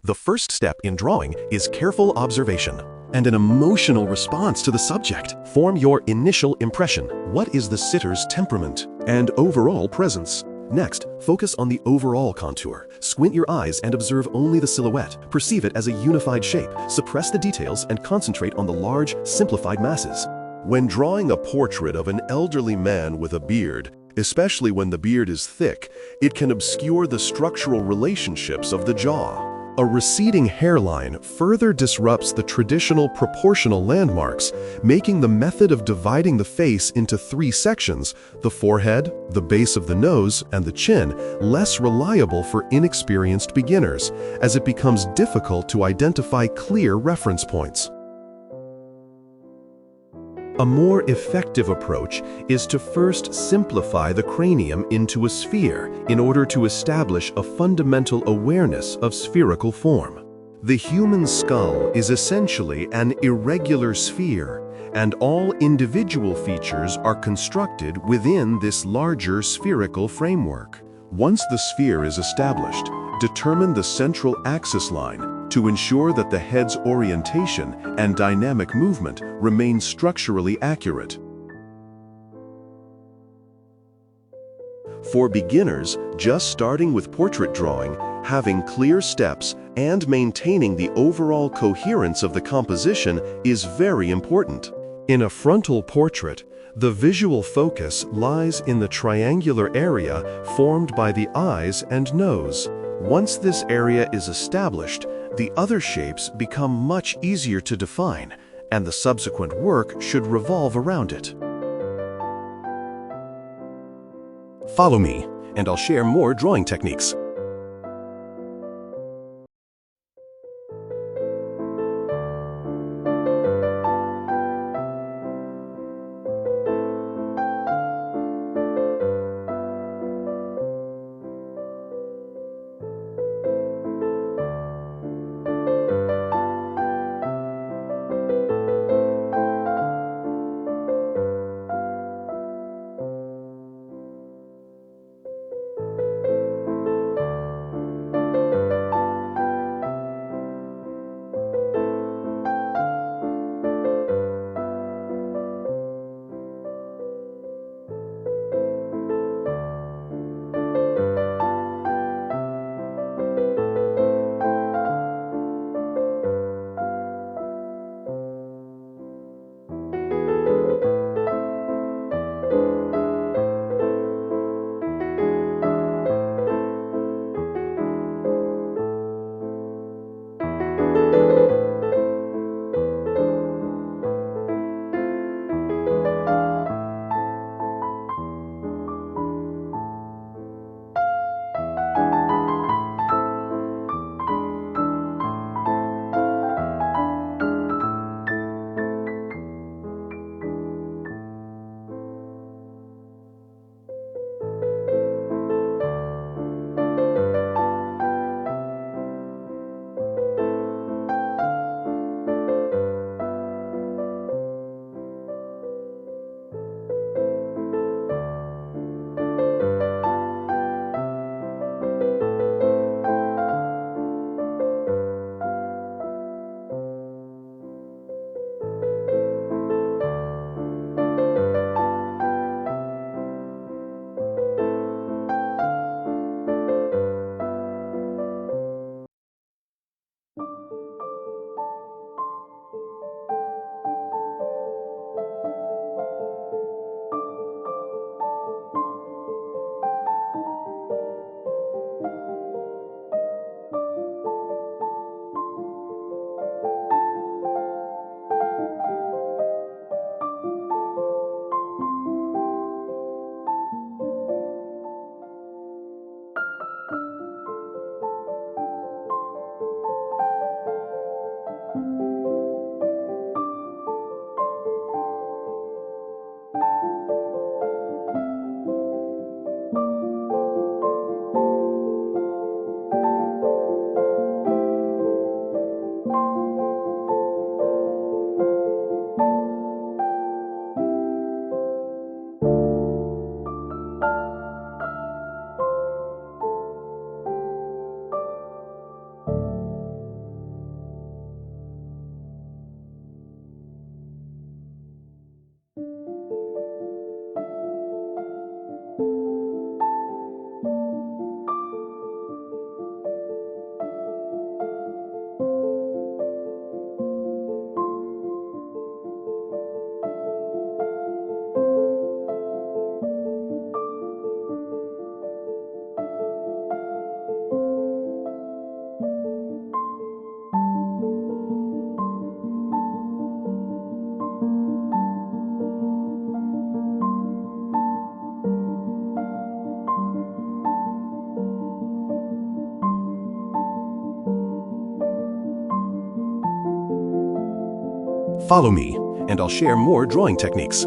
The first step in drawing is careful observation and an emotional response to the subject. Form your initial impression. What is the sitter's temperament and overall presence? Next, focus on the overall contour. Squint your eyes and observe only the silhouette. Perceive it as a unified shape. Suppress the details and concentrate on the large, simplified masses. When drawing a portrait of an elderly man with a beard, especially when the beard is thick, it can obscure the structural relationships of the jaw. A receding hairline further disrupts the traditional proportional landmarks, making the method of dividing the face into three sections, the forehead, the base of the nose, and the chin, less reliable for inexperienced beginners, as it becomes difficult to identify clear reference points. A more effective approach is to first simplify the cranium into a sphere in order to establish a fundamental awareness of spherical form. The human skull is essentially an irregular sphere, and all individual features are constructed within this larger spherical framework. Once the sphere is established, determine the central axis line to ensure that the head's orientation and dynamic movement remain structurally accurate. For beginners, just starting with portrait drawing, having clear steps and maintaining the overall coherence of the composition is very important. In a frontal portrait, the visual focus lies in the triangular area formed by the eyes and nose. Once this area is established, the other shapes become much easier to define, and the subsequent work should revolve around it. Follow me, and I'll share more drawing techniques. Follow me, and I'll share more drawing techniques.